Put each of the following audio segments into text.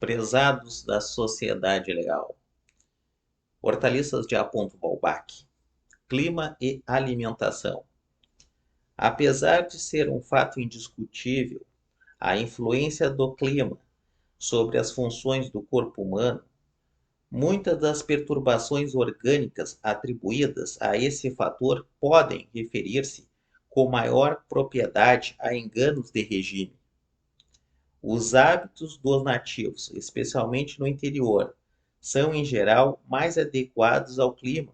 Prezados da sociedade legal. Hortaliças de A. Balbach. Clima e alimentação. Apesar de ser um fato indiscutível, a influência do clima sobre as funções do corpo humano, muitas das perturbações orgânicas atribuídas a esse fator podem referir-se com maior propriedade a enganos de regime. Os hábitos dos nativos, especialmente no interior, são em geral mais adequados ao clima,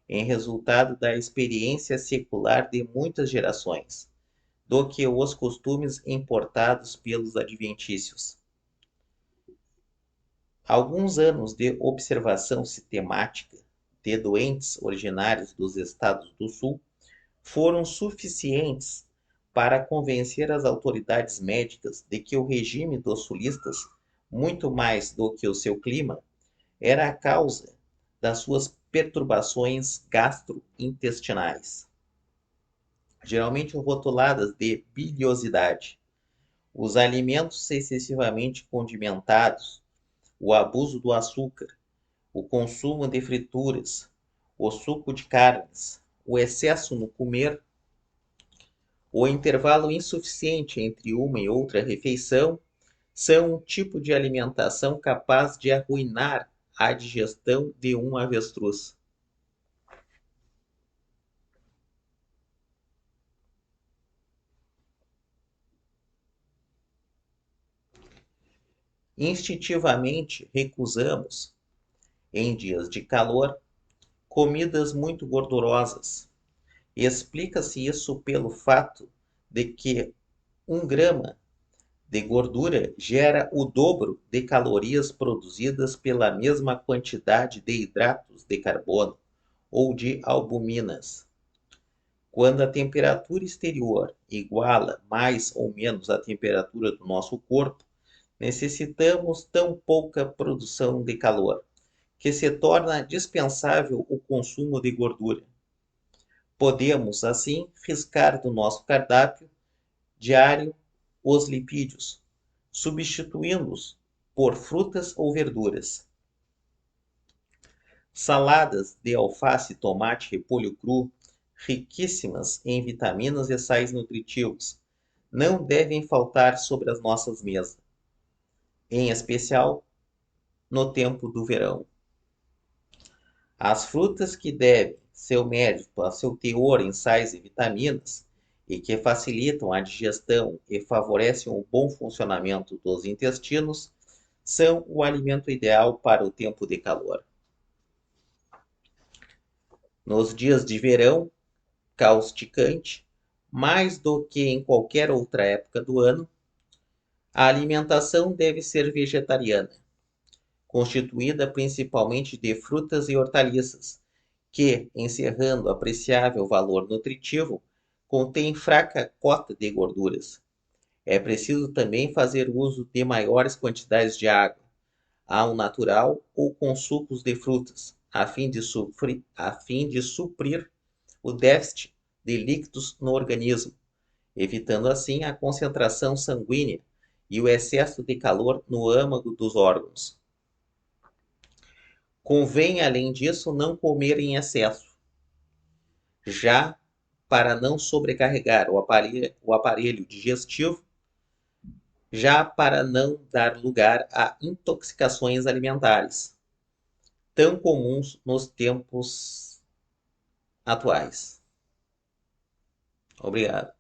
em resultado da experiência secular de muitas gerações, do que os costumes importados pelos adventícios. Alguns anos de observação sistemática de doentes originários dos estados do sul foram suficientes para convencer as autoridades médicas de que o regime dos sulistas, muito mais do que o seu clima, era a causa das suas perturbações gastrointestinais, geralmente rotuladas de biliosidade. Os alimentos excessivamente condimentados, o abuso do açúcar, o consumo de frituras, o suco de carnes, o excesso no comer, o intervalo insuficiente entre uma e outra refeição são um tipo de alimentação capaz de arruinar a digestão de um avestruz. Instintivamente recusamos, em dias de calor, comidas muito gordurosas. Explica-se isso pelo fato de que 1 grama de gordura gera o dobro de calorias produzidas pela mesma quantidade de hidratos de carbono ou de albuminas. Quando a temperatura exterior iguala mais ou menos a temperatura do nosso corpo, necessitamos tão pouca produção de calor, que se torna dispensável o consumo de gordura. Podemos, assim, riscar do nosso cardápio diário os lipídios, substituindo-os por frutas ou verduras. Saladas de alface, tomate, repolho cru, riquíssimas em vitaminas e sais nutritivos, não devem faltar sobre as nossas mesas, em especial no tempo do verão. As frutas que devem seu mérito a seu teor em sais e vitaminas e que facilitam a digestão e favorecem o bom funcionamento dos intestinos são o alimento ideal para o tempo de calor. Nos dias de verão causticante, mais do que em qualquer outra época do ano, a alimentação deve ser vegetariana, constituída principalmente de frutas e hortaliças, que, encerrando apreciável valor nutritivo, contém fraca cota de gorduras. É preciso também fazer uso de maiores quantidades de água, ao natural ou com sucos de frutas, a fim de suprir o déficit de líquidos no organismo, evitando assim a concentração sanguínea e o excesso de calor no âmago dos órgãos. Convém, além disso, não comer em excesso, já para não sobrecarregar o aparelho digestivo, já para não dar lugar a intoxicações alimentares, tão comuns nos tempos atuais. Obrigado.